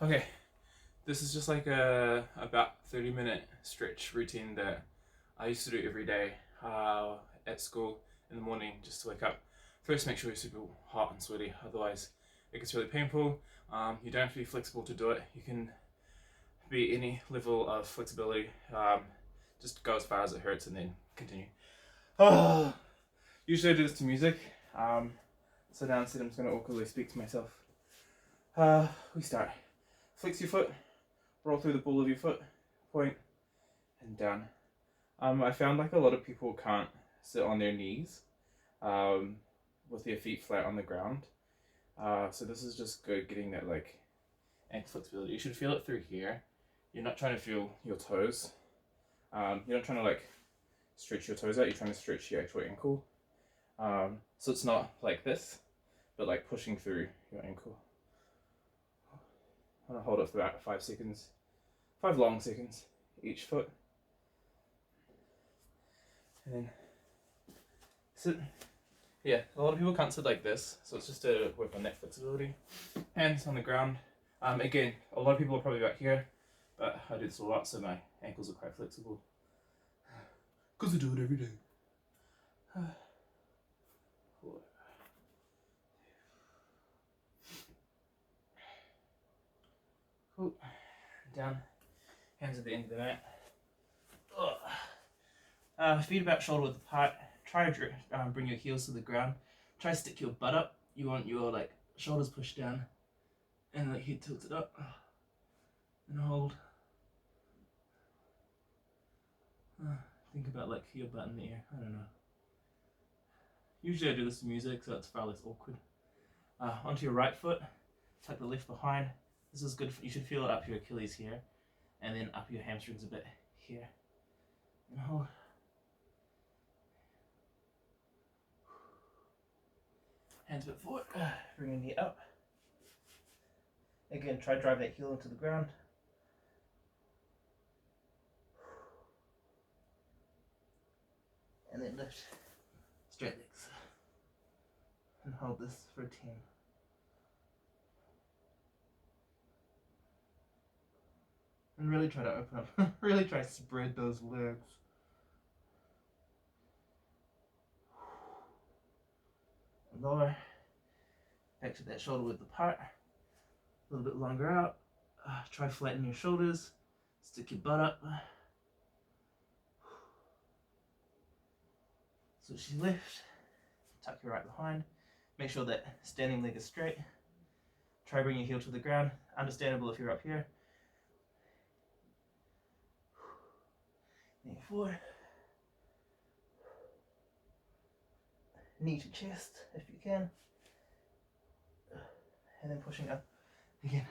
Okay, this is just like a about 30-minute stretch routine that I used to do every day at school in the morning just to wake up. First, make sure you're super hot and sweaty, otherwise it gets really painful. You don't have to be flexible to do it. You can be any level of flexibility. Just go as far as it hurts and then continue. Oh, usually I do this to music. So now instead I'm just going to awkwardly speak to myself. We start. Flex your foot, roll through the ball of your foot, point, and down. I found like a lot of people can't sit on their knees with their feet flat on the ground. So this is just good getting that like ankle flexibility. You should feel it through here. You're not trying to feel your toes. You're not trying to like stretch your toes out. You're trying to stretch your actual ankle. So it's not like this, but like pushing through your ankle. I'm gonna hold it for about 5 seconds, 5 long seconds each foot. And then sit. Yeah, a lot of people can't sit like this, so it's just to work on that flexibility. Hands on the ground. Again, a lot of people are probably about here, but I do this a lot, so my ankles are quite flexible. Because I do it every day. Cool. Down. Hands at the end of the mat. Feet about shoulder width apart. Try to bring your heels to the ground. Try to stick your butt up. You want your like shoulders pushed down, and like head tilted up, and hold. Think about like your butt in the air. I don't know. Usually I do this to music, so it's far less awkward. Onto your right foot. Tuck the left behind. This is good. You should feel it up your Achilles here, and then up your hamstrings a bit here. And hold. Hands a bit forward. Bring your knee up. Again, try to drive that heel into the ground. And then lift. Straight legs. And hold this for 10. And really try to open up. Really try to spread those legs. And lower. Back to that shoulder width apart. A little bit longer out. Try flatten your shoulders. Stick your butt up. Switch your left. Tuck your right behind. Make sure that standing leg is straight. Try bring your heel to the ground. Understandable if you're up here. Knee forward. Knee to chest if you can. And then pushing up again.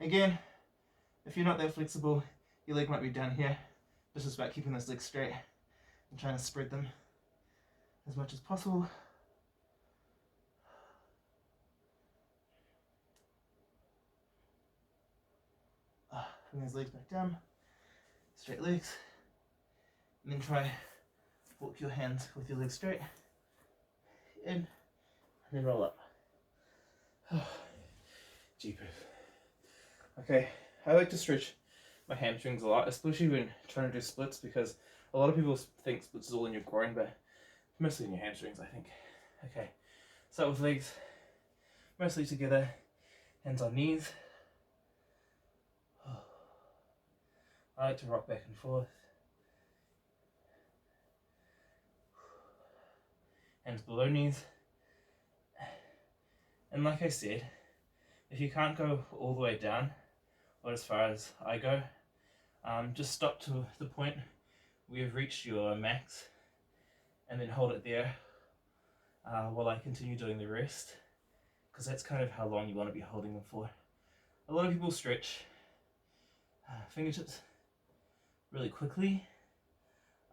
Again, if you're not that flexible, your leg might be down here. This is about keeping those legs straight and trying to spread them as much as possible. Bring those legs back down, straight legs, and then try walk your hands with your legs straight, in, and then roll up. Jeepers. Okay, I like to stretch my hamstrings a lot, especially when trying to do splits, because a lot of people think splits is all in your groin, but mostly in your hamstrings, I think. Okay, start with legs, mostly together, hands on knees. I like to rock back and forth. Hands below knees. And like I said, if you can't go all the way down, or as far as I go, just stop to the point where you've reached your max, and then hold it there while I continue doing the rest, because that's kind of how long you want to be holding them for. A lot of people stretch fingertips really quickly,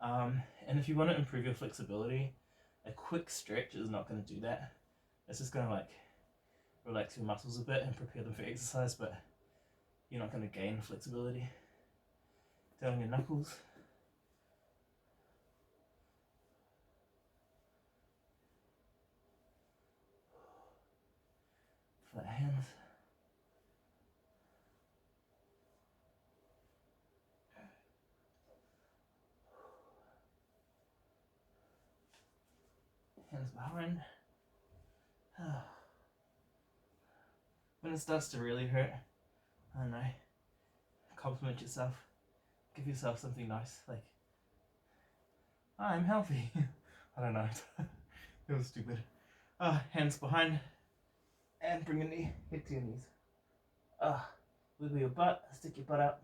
and if you want to improve your flexibility, a quick stretch is not going to do that. It's just going to like relax your muscles a bit and prepare them for exercise, but you're not going to gain flexibility. Down on your knuckles. Flat hands. Hands behind. When it starts to really hurt, I don't know, compliment yourself. Give yourself something nice, like, I'm healthy. I don't know. It was stupid. Hands behind. And bring your head to your knees. Wiggle your butt, stick your butt out.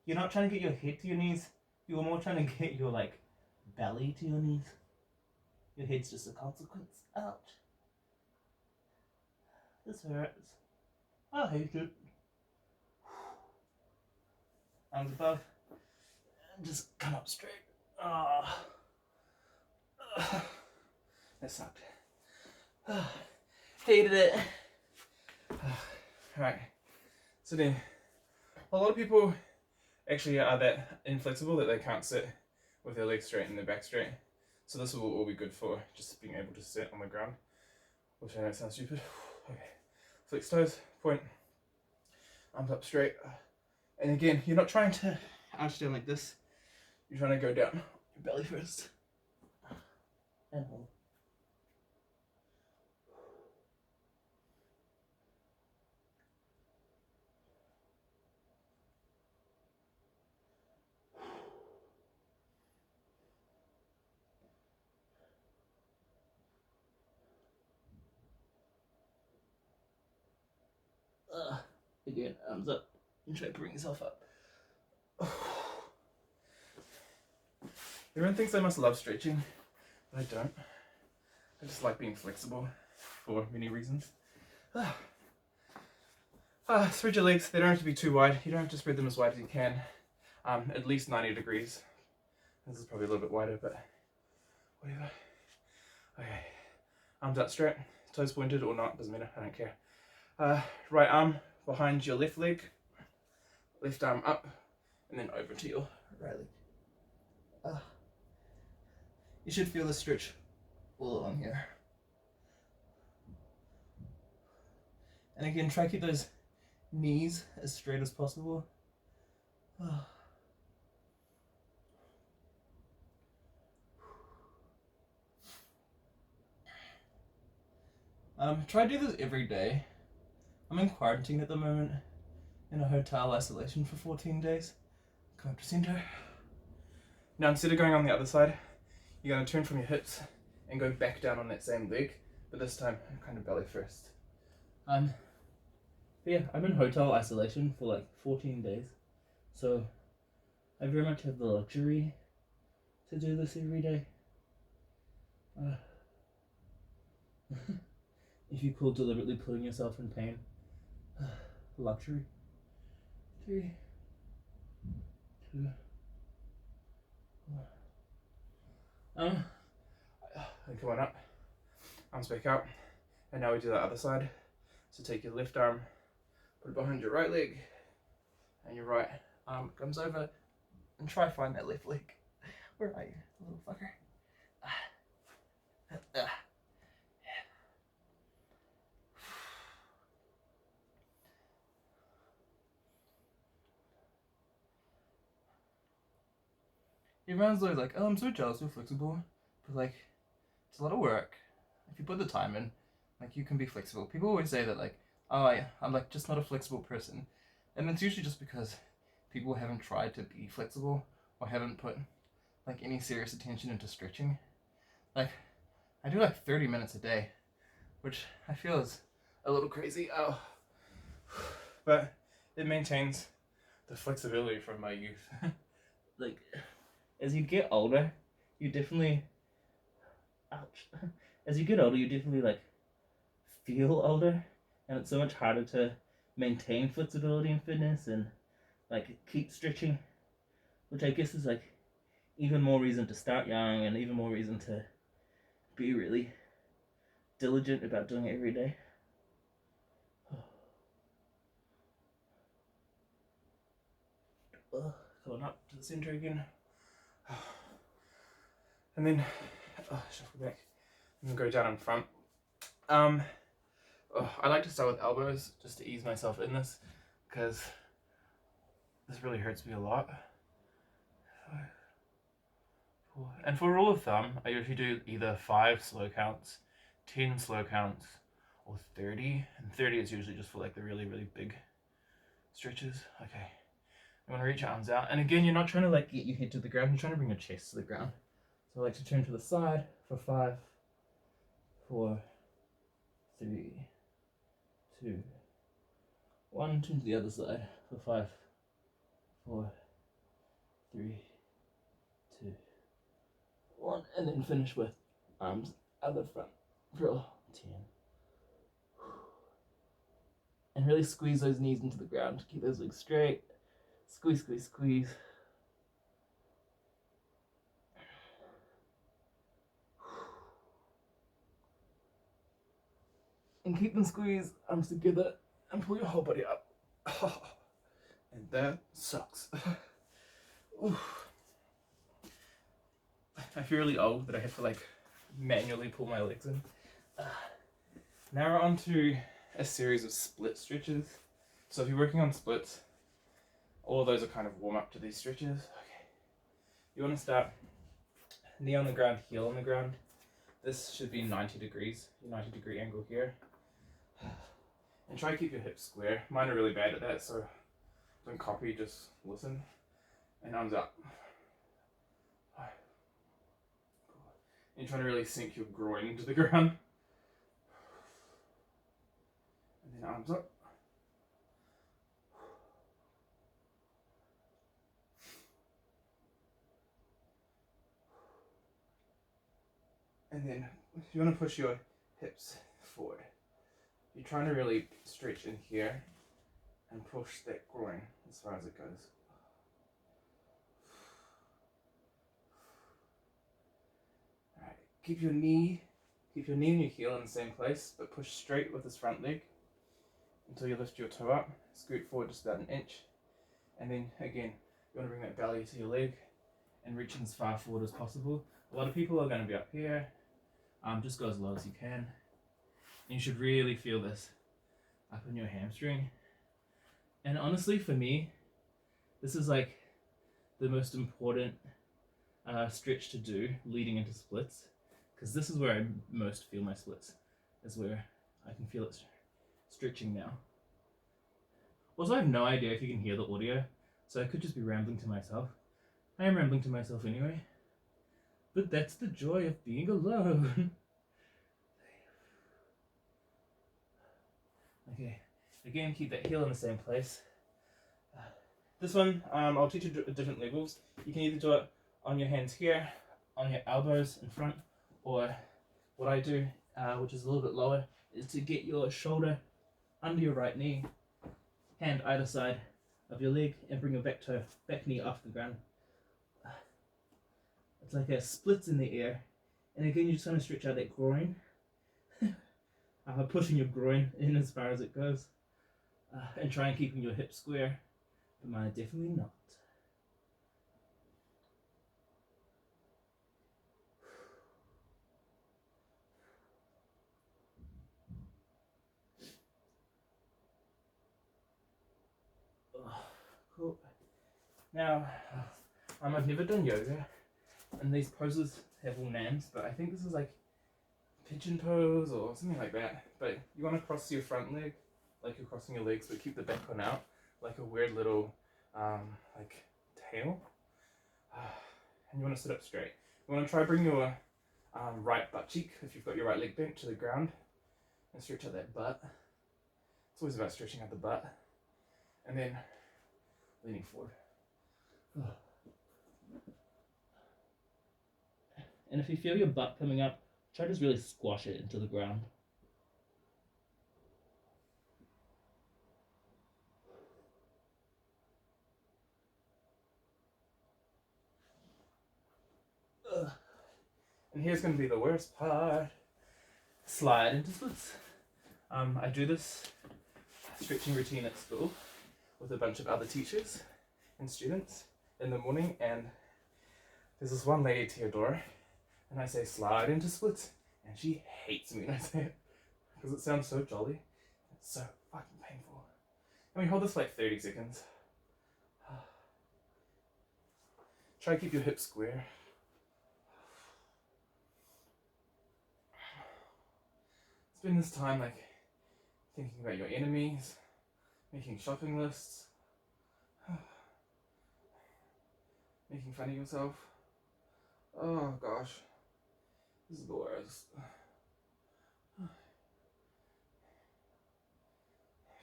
You're not trying to get your head to your knees, you're more trying to get your, like, belly to your knees. Your head's just a consequence. Ouch. This hurts. I hate it. Arms above. And just come up straight. That sucked. Hated it. Alright, so then a lot of people actually are that inflexible that they can't sit with their legs straight and their back straight. So this will all be good for just being able to sit on the ground, which I know sounds stupid. Okay, flex toes, point, arms up straight. And again, you're not trying to arch down like this. You're trying to go down your belly first. And hold. Again, arms up and try to bring yourself up. Everyone thinks I must love stretching, but I don't. I just like being flexible for many reasons. Spread your legs. They don't have to be too wide. You don't have to spread them as wide as you can. At least 90 degrees. This is probably a little bit wider, but whatever. Okay, arms out straight, toes pointed or not, doesn't matter, I don't care. Right arm behind your left leg, left arm up, and then over to your right leg. You should feel the stretch all along here. And again, try to keep those knees as straight as possible. Try to do this every day. I'm in quarantine at the moment, in a hotel isolation for 14 days. Come up to center. Now instead of going on the other side, you're going to turn from your hips and go back down on that same leg, but this time kind of belly first. Yeah, I'm in hotel isolation for like 14 days, so I very much have the luxury to do this every day. If you call deliberately putting yourself in pain, luxury. 3, 2, 1. And come on up, arms back out, and now we do the other side. So take your left arm, put it behind your right leg, and your right arm comes over, and try find that left leg. Where are you, little fucker? Everyone's always like, oh, I'm so jealous you're flexible. But like, it's a lot of work. If you put the time in, like, you can be flexible. People always say that, like, oh, I'm like just not a flexible person. And it's usually just because people haven't tried to be flexible or haven't put like any serious attention into stretching. Like, I do like 30 minutes a day, which I feel is a little crazy. Oh, but it maintains the flexibility from my youth. Like, as you get older, you definitely, ouch. As you get older, you definitely like feel older, and it's so much harder to maintain flexibility and fitness and like keep stretching, which I guess is like even more reason to start young and even more reason to be really diligent about doing it every day. Going up to the center again. And then shuffle back and go down in front. I like to start with elbows just to ease myself in this, because this really hurts me a lot. 5, And for rule of thumb, I usually do either 5 slow counts, 10 slow counts, or 30. And 30 is usually just for like the really, really big stretches. Okay. You want to reach your arms out. And again, you're not trying to like get your head to the ground, you're trying to bring your chest to the ground. So I like to turn to the side for 5, 4, 3, 2, 1. Turn to the other side for 5, 4, 3, 2, 1. And then finish with arms out the front for 10. And really squeeze those knees into the ground. Keep those legs straight. Squeeze, squeeze, squeeze. And keep them squeezed, arms together, and pull your whole body up. And that sucks. I feel really old that I have to like manually pull my legs in. Now we're on to a series of split stretches. So if you're working on splits, all of those are kind of warm up to these stretches. Okay. You want to start knee on the ground, heel on the ground. This should be 90 degrees, 90-degree angle here. And try to keep your hips square. Mine are really bad at that, so don't copy, just listen. And arms up. And you're trying to really sink your groin into the ground. And then arms up. And then you want to push your hips forward. You're trying to really stretch in here and push that groin as far as it goes. Alright, keep your knee and your heel in the same place, but push straight with this front leg until you lift your toe up. Scoot forward just about an inch. And then again, you want to bring that belly to your leg and reach as far forward as possible. A lot of people are going to be up here. Just go as low as you can. And you should really feel this up in your hamstring. And honestly, for me, this is like the most important stretch to do leading into splits, because this is where I most feel my splits, is where I can feel it stretching now. Also, I have no idea if you can hear the audio, so I could just be rambling to myself. I am rambling to myself anyway. But that's the joy of being alone. Okay, again, keep that heel in the same place. This one, I'll teach you different levels. You can either do it on your hands here, on your elbows in front, or what I do, which is a little bit lower, is to get your shoulder under your right knee, hand either side of your leg, and bring your back knee off the ground. It's like a splits in the air, and again, you just want to stretch out that groin, pushing your groin in as far as it goes, and try and keeping your hips square, but mine are definitely not. Cool. Now, I've never done yoga, and these poses have all names, but I think this is like pigeon pose or something like that. But you want to cross your front leg like you're crossing your legs, but keep the back one out like a weird little like tail. And you want to sit up straight. You want to try bring your right butt cheek, if you've got your right leg bent, to the ground and stretch out that butt. It's always about stretching out the butt, and then leaning forward. And if you feel your butt coming up, try to just really squash it into the ground. And here's going to be the worst part. Slide into splits. I do this stretching routine at school with a bunch of other teachers and students in the morning, and there's this one lady, Theodora, and I say slide into splits, and she hates me when I say it because it sounds so jolly. It's so fucking painful. And we hold this for like 30 seconds. Try to keep your hips square. spend this time like thinking about your enemies, making shopping lists, making fun of yourself. Oh gosh, this is the worst. If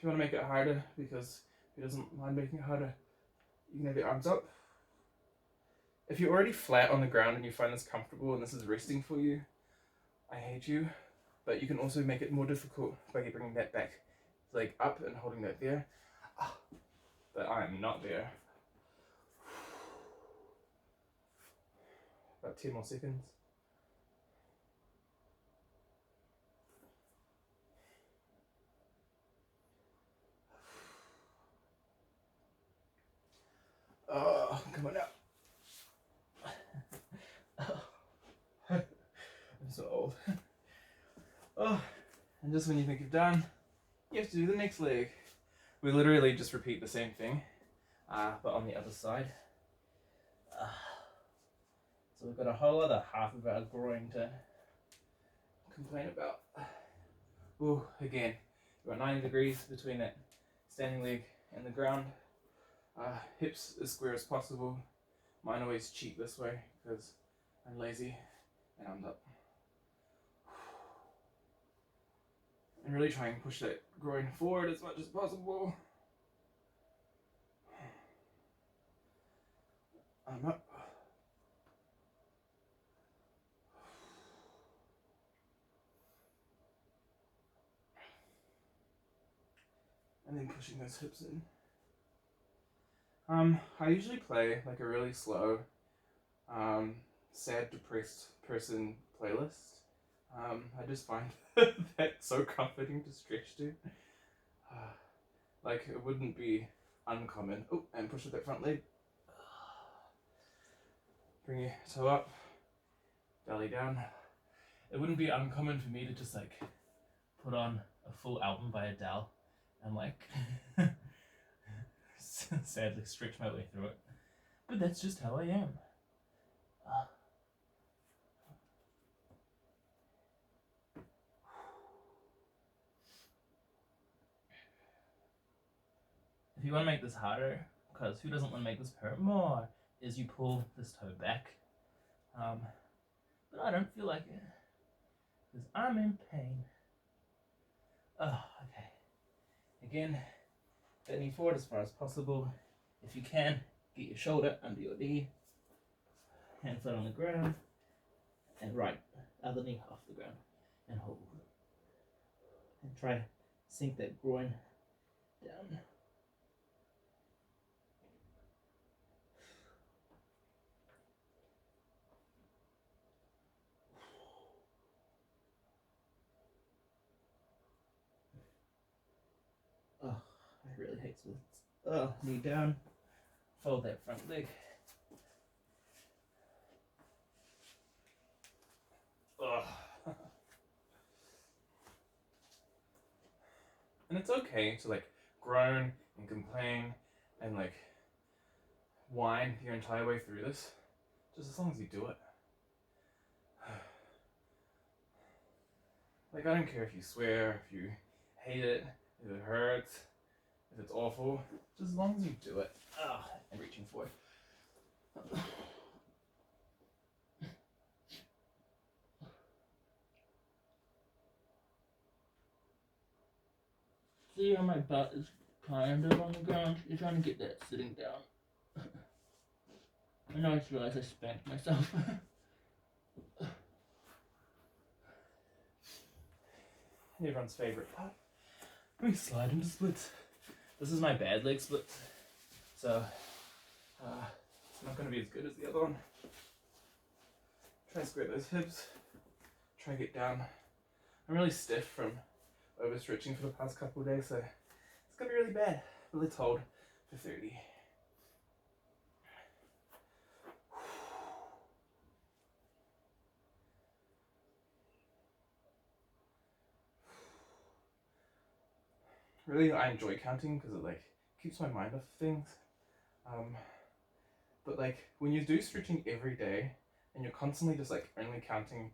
you want to make it harder, because who doesn't mind making it harder, you can have your arms up. If you're already flat on the ground and you find this comfortable and this is resting for you, I hate you. But you can also make it more difficult by bringing that back, leg up and holding that there. But I am not there. About 10 more seconds. Oh, come on now. I'm so old. Oh, and just when you think you're done, you have to do the next leg. We literally just repeat the same thing, but on the other side. So we've got a whole other half of our groin to complain about. Ooh, again, we've got 90 degrees between that standing leg and the ground. Hips as square as possible. Mine always cheat this way because I'm lazy and I'm up. And really try and push that groin forward as much as possible. I'm up. And then pushing those hips in. I usually play like a really slow, sad, depressed person playlist. I just find that so comforting to stretch to. Like it wouldn't be uncommon. Oh, and push with that front leg. Bring your toe up, belly down. It wouldn't be uncommon for me to just like put on a full album by Adele and like sadly stretch my way through it. But that's just how I am. If you want to make this harder, because who doesn't want to make this hurt more, is you pull this toe back. But I don't feel like it, because I'm in pain. Oh, okay. Again, bending forward as far as possible. If you can, get your shoulder under your knee, hand flat on the ground, and right other knee off the ground, and hold. And try to sink that groin down. Oh, I really hate this. Oh, knee down, fold that front leg. Ugh. And it's okay to like groan and complain and like whine your entire way through this, just as long as you do it. Like I don't care if you swear, if you hate it, if it hurts, if it's awful, just as long as you do it. I'm reaching for it. See how my butt is kind of on the ground? You're trying to get that sitting down. I know I just realized I spanked myself. Everyone's favorite part. Let me slide into splits. This is my bad leg split, so it's not going to be as good as the other one. Try to square those hips. Try to get down. I'm really stiff from overstretching for the past couple of days, so it's going to be really bad. But let's hold for 30. Really, I enjoy counting because it like keeps my mind off things. But like when you do stretching every day and you're constantly just like only counting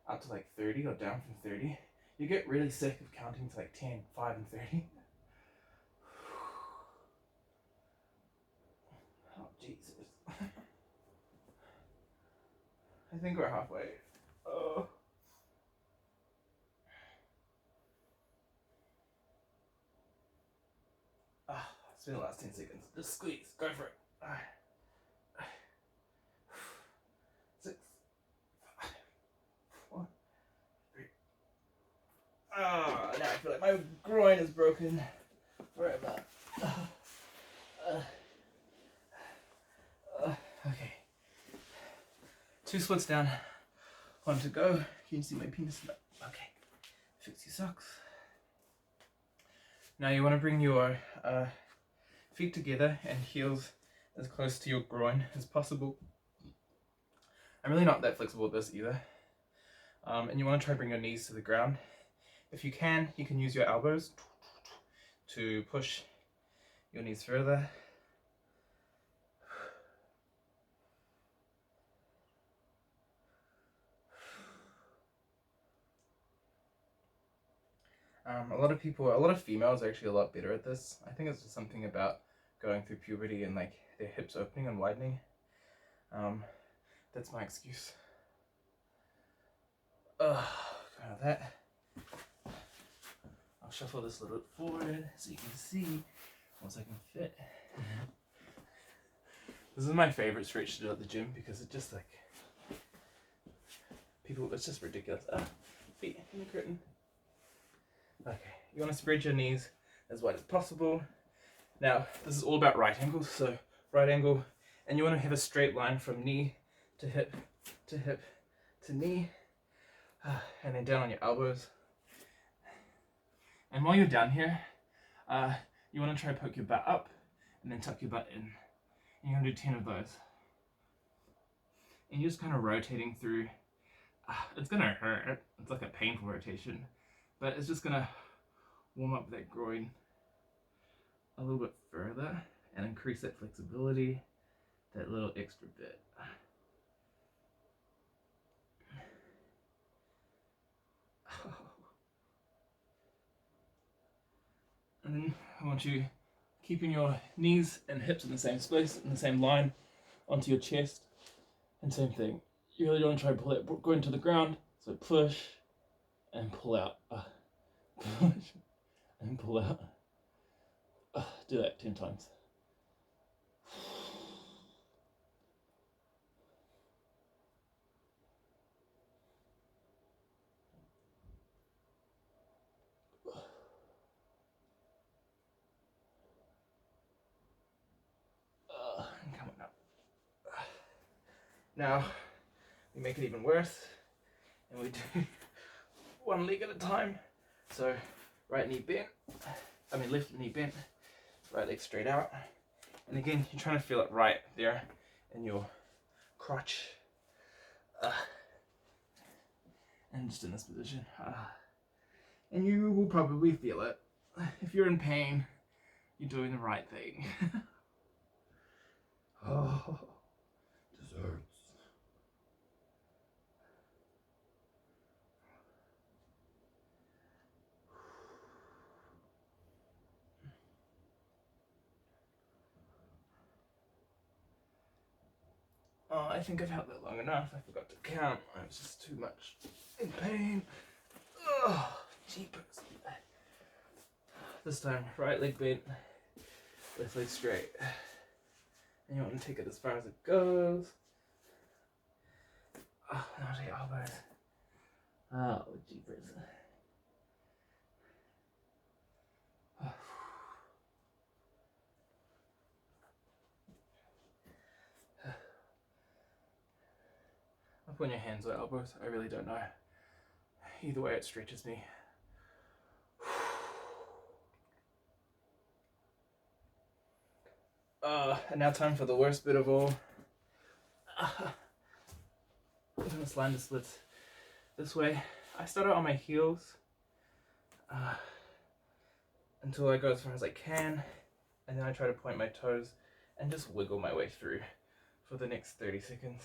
up to like 30 or down from 30, You get really sick of counting to like 10, 5, and 30. Oh, Jesus. I think we're halfway. Oh. Spend the last 10 seconds. Just squeeze. Go for it. 6, 5, 4, 3. Now I feel like my groin is broken forever. Okay. 2 splits down. 1 to go. Can you see my penis? No. Okay. Fix your socks. Now you want to bring your feet together and heels as close to your groin as possible. I'm really not that flexible with this either. And you want to try to bring your knees to the ground. If you can use your elbows to push your knees further. A lot of females are actually a lot better at this. I think it's just something about going through puberty and like their hips opening and widening. That's my excuse. Kind of that. I'll shuffle this a little bit forward so you can see once I can fit. This is my favorite stretch to do at the gym because it just like it's just ridiculous. Feet in the curtain. Okay, you want to spread your knees as wide as possible. Now, this is all about right angles, so right angle, and you want to have a straight line from knee to hip to hip to knee, and then down on your elbows. And while you're down here, you want to try to poke your butt up and then tuck your butt in. And you're going to do 10 of those. And you're just kind of rotating through. It's going to hurt. It's like a painful rotation. But it's just going to warm up that groin a little bit further and increase that flexibility, that little extra bit. And then I want you keeping your knees and hips in the same space, in the same line, onto your chest. And same thing. You really don't want to try and pull that groin to the ground. So push and pull out. Push and pull out. Do that 10 times. Come on up. Now, we make it even worse, and we do 1 leg at a time. So, left knee bent, right leg straight out. And again, you're trying to feel it right there in your crotch. And just in this position. And you will probably feel it. If you're in pain, you're doing the right thing. Oh, desserts. Oh, I think I've held that long enough. I forgot to count. I was just too much in pain. Oh, jeepers. This time, right leg bent, left leg straight. And you want to take it as far as it goes. Oh, now to your elbows. Oh, jeepers. I'll put your hands or elbows. I really don't know. Either way, it stretches me. And now time for the worst bit of all. I'm gonna slide the splits this way. I start out on my heels until I go as far as I can, and then I try to point my toes and just wiggle my way through for the next 30 seconds.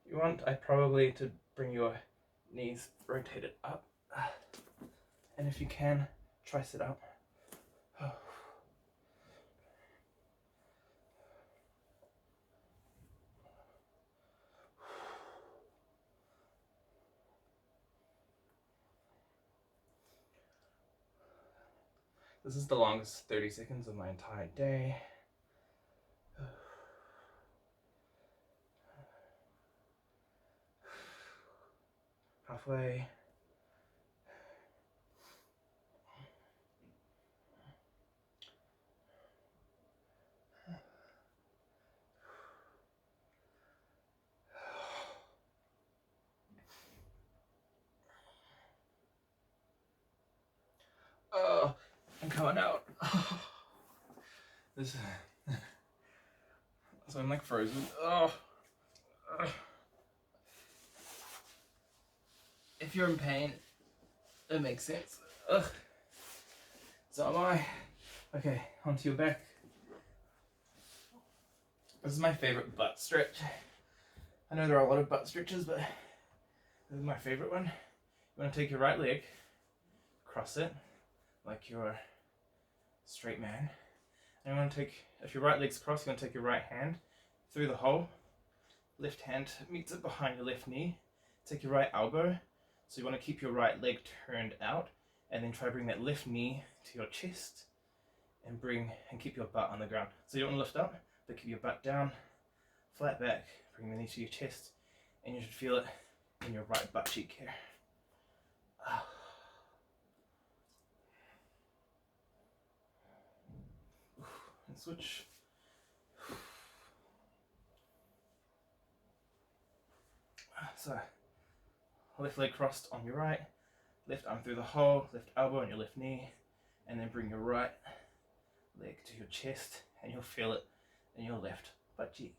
You want probably to bring your knees rotated up. And if you can, try sit up. This is the longest 30 seconds of my entire day. Halfway. Oh, I'm coming out. This. So I'm like frozen. Oh. If you're in pain, it makes sense. Ugh. So am I. Okay, onto your back. This is my favorite butt stretch. I know there are a lot of butt stretches, but this is my favorite one. You want to take your right leg, cross it, like you're a straight man. And you want to take, if your right leg's crossed, you want to take your right hand through the hole. Left hand meets it behind your left knee. Take your right elbow. So you want to keep your right leg turned out, and then try to bring that left knee to your chest, and keep your butt on the ground. So you don't want to lift up, but keep your butt down, flat back, bring the knee to your chest, and you should feel it in your right butt cheek here. And switch. So, left leg crossed on your right, left arm through the hole, left elbow on your left knee, and then bring your right leg to your chest, and you'll feel it in your left butt cheek.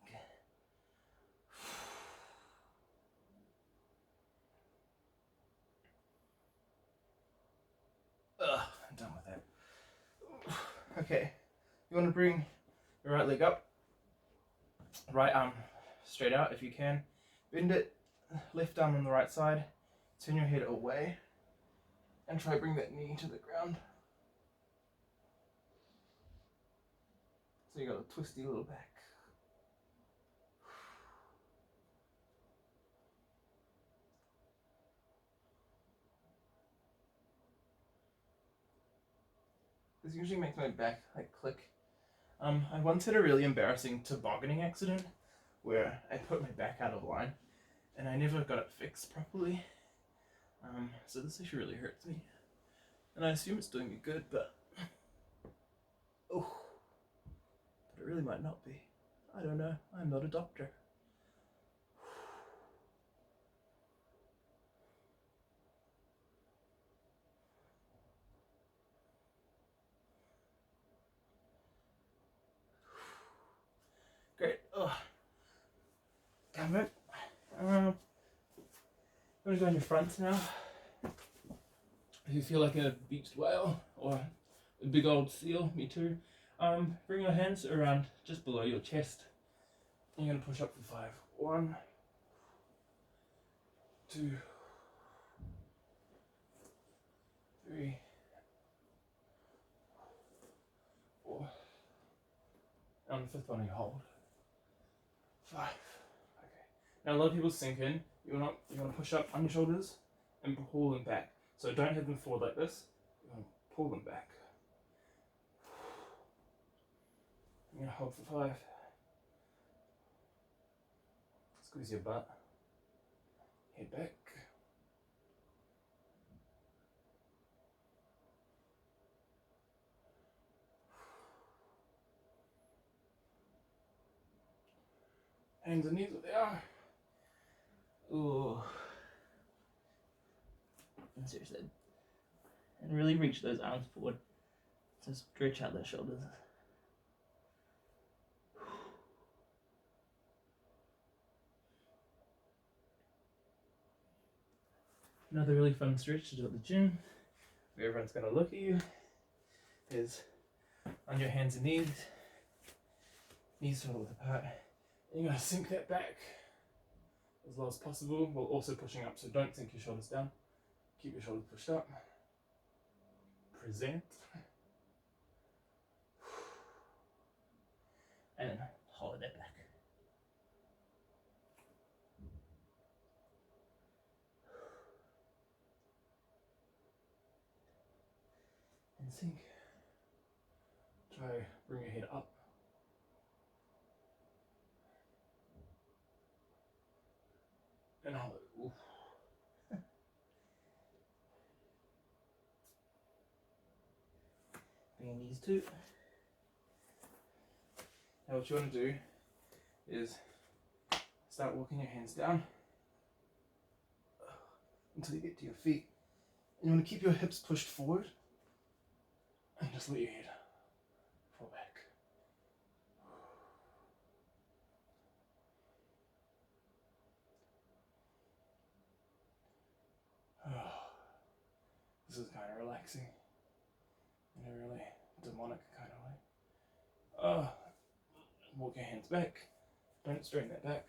I'm done with that. Okay, you want to bring your right leg up, right arm straight out if you can, bend it, left arm on the right side, turn your head away, and try to bring that knee to the ground. So you got a twisty little back. This usually makes my back like click. I once had a really embarrassing tobogganing accident where I put my back out of line and I never got it fixed properly. So this issue really hurts me. And I assume it's doing me good, but it really might not be. I don't know. I'm not a doctor. Great. Come back. I'm gonna go on your fronts now. If you feel like a beached whale or a big old seal, me too. Bring your hands around just below your chest. And you're gonna push up for 5. 1, 2, 3, 4. And on the 5th one you hold. 5. Okay. Now a lot of people sink in. You want to push up on your shoulders and pull them back. So don't have them forward like this. You want to pull them back. I'm gonna hold for 5. Squeeze your butt. Head back. Hands and knees where they are. Ooh. And seriously. And really reach those arms forward. So stretch out those shoulders. Another really fun stretch to do at the gym, where everyone's going to look at you, is on your hands and knees shoulder width apart. And you're going to sink that back as low as possible while also pushing up. So don't sink your shoulders down. Keep your shoulders pushed up. Present. And hold that back. And sink. Try bring your head up. And hold it. Oof. Bring these two. Now what you want to do is start walking your hands down until you get to your feet. And you want to keep your hips pushed forward and just let your head fall back. This is kind of relaxing in a really demonic kind of way. Walk your hands back. Don't strain that back.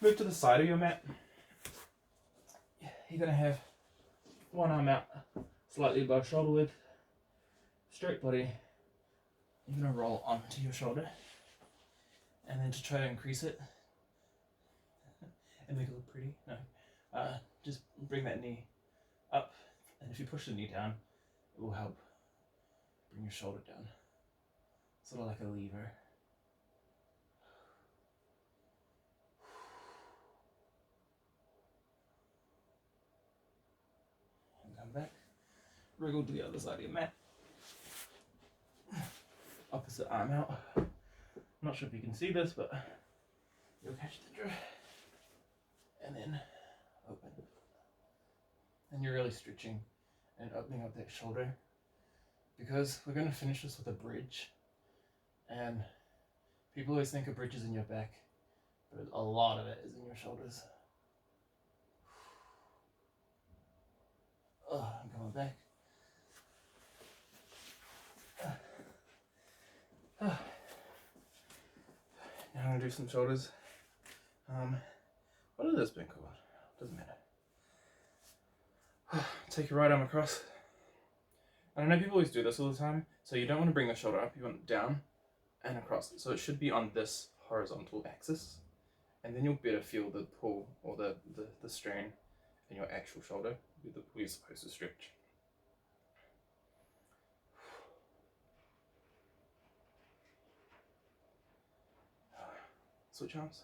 Move to the side of your mat. You're going to have one arm out slightly above shoulder width. Straight body. You're going to roll onto your shoulder. And then to try to increase it and make it look pretty, just bring that knee up. And if you push the knee down, it will help bring your shoulder down. Sort of like a lever. And come back. Wriggle to the other side of your mat. Opposite arm out. I'm not sure if you can see this, but you'll catch the drift. And then open. And you're really stretching and opening up that shoulder, because we're going to finish this with a bridge. And people always think a bridge is in your back, but a lot of it is in your shoulders. I'm coming back. Now I'm going to do some shoulders. What has this been called? Doesn't matter. Take your right arm across. And I know people always do this all the time, so you don't want to bring the shoulder up, you want it down and across. So it should be on this horizontal axis, and then you'll better feel the pull or the strain in your actual shoulder where you're supposed to stretch. Switch arms.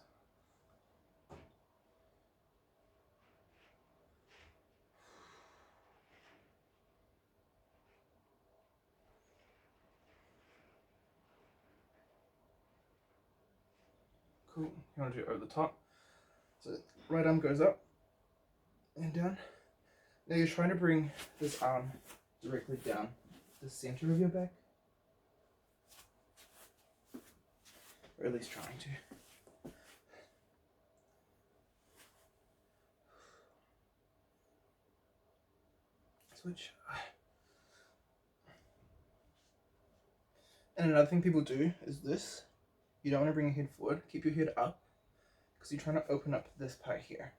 Cool. You want to do it over the top. So right arm goes up and down. Now you're trying to bring this arm directly down the center of your back. Or at least trying to. Switch. And another thing people do is this. You don't want to bring your head forward. Keep your head up, because you're trying to open up this part here.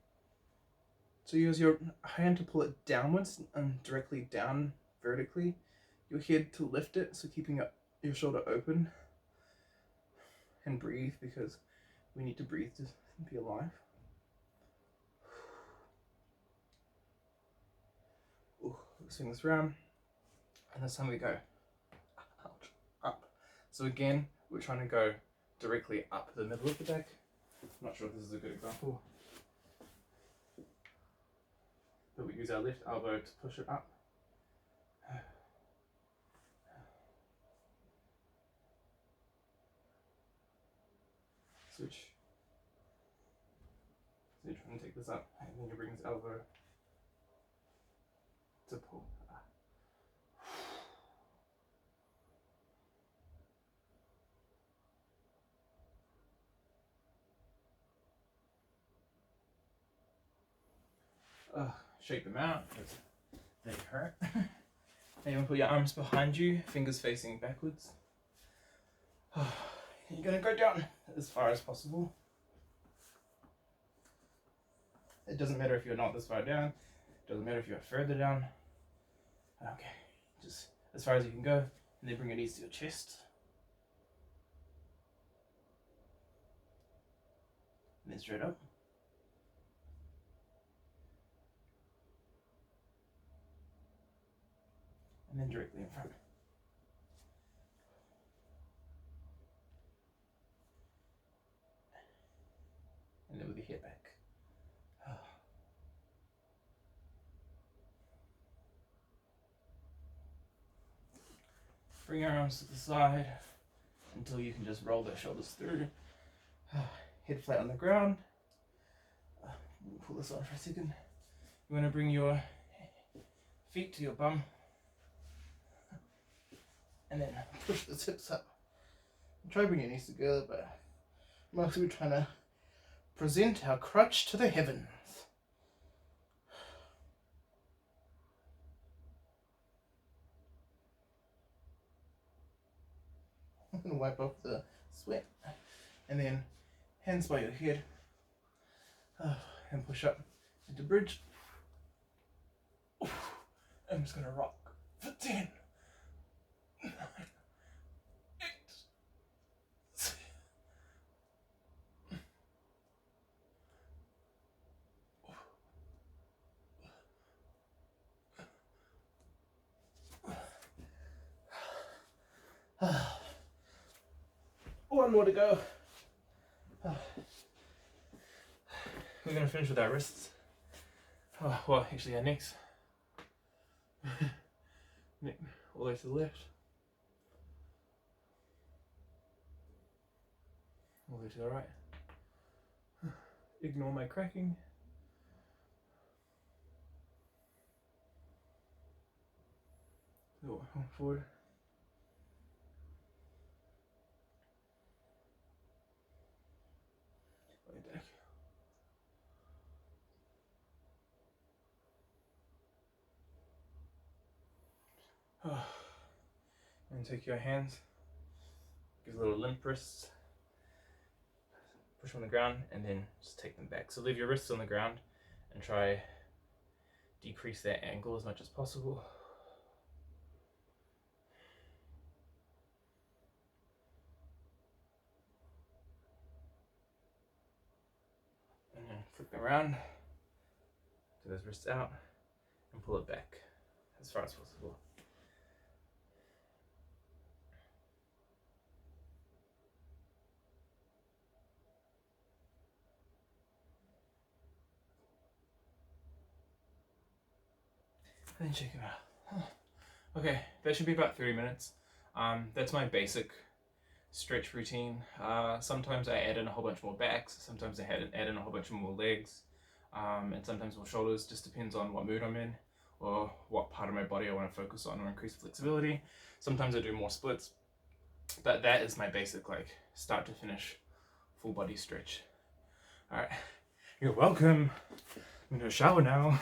So use your hand to pull it downwards and directly down vertically. Your head to lift it, so keeping your shoulder open. And breathe, because we need to breathe to be alive. Ooh, swing this round, and this time we go out, up. So again, we're trying to go directly up the middle of the back. I'm not sure if this is a good example, but we use our left elbow to push it up. Switch. So you're trying to take this up, and then you bring this elbow to pull. Shake them out because they hurt. Now you want to put your arms behind you, fingers facing backwards. You're going to go down as far as possible. It doesn't matter if you're not this far down. It doesn't matter if you're further down. Okay, just as far as you can go, and then bring your knees to your chest. And then straight up. And then directly in front. And then with your head back. Bring your arms to the side until you can just roll the shoulders through. Head flat on the ground. Pull this on for a second. You want to bring your feet to your bum. And then push the hips up. Try bringing your knees together, but mostly we're trying to present our crutch to the heavens. I'm going to wipe off the sweat. And then hands by your head. And push up into bridge. I'm just going to rock for 10. 9, 8, 7. One more to go. We're going to finish with our wrists. Well, actually our necks. Neck all the way to the left. All the way to the right. Ignore my cracking. So, forward. Way back. And take your hands, give a little limp wrists, push on the ground, and then just take them back. So leave your wrists on the ground and try decrease that angle as much as possible. And then flip them around, get those wrists out, and pull it back as far as possible. And then check it out. Okay, that should be about 30 minutes. That's my basic stretch routine. Sometimes I add in a whole bunch more backs, sometimes I add in a whole bunch more legs, and sometimes more shoulders. Just depends on what mood I'm in or what part of my body I want to focus on or increase flexibility. Sometimes I do more splits, but that is my basic, like, start to finish full body stretch. Alright, you're welcome. I'm gonna shower now.